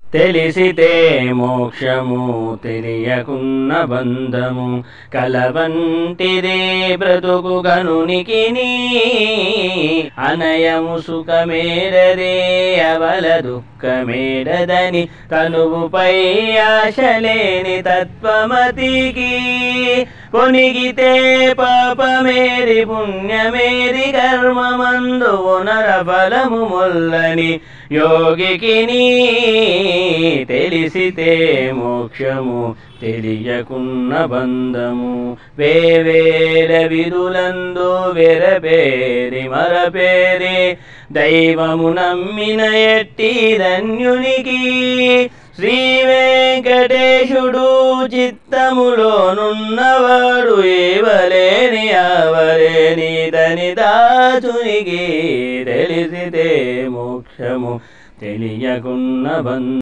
తెలిసితే మోక్షము తెలియకున్న బంధము కలవంటిదే బ్రతుకు గనునికిని అనయము సుఖమేరదే అవల దుఃఖమేరదని తనువుపై ఆశలేని తత్వమతికి కొనిగితే పాపమేరి పుణ్యమేరి కర్మమందు నరఫలము మొల్లని యోగికిని తెలిసితే మోక్షము తెలియకున్న బంధము వేవేల విధులందు వెరపేరి మరపేరి దైవము నమ్మిన ఎట్టి ధన్యునికి శ్రీ వెంకటేశుడు చిత్తములోనున్నవాడు ఏవలేని ఆవలేని తని దాచునికి తెలిసితే మోక్షము తెలియకున్న బంధము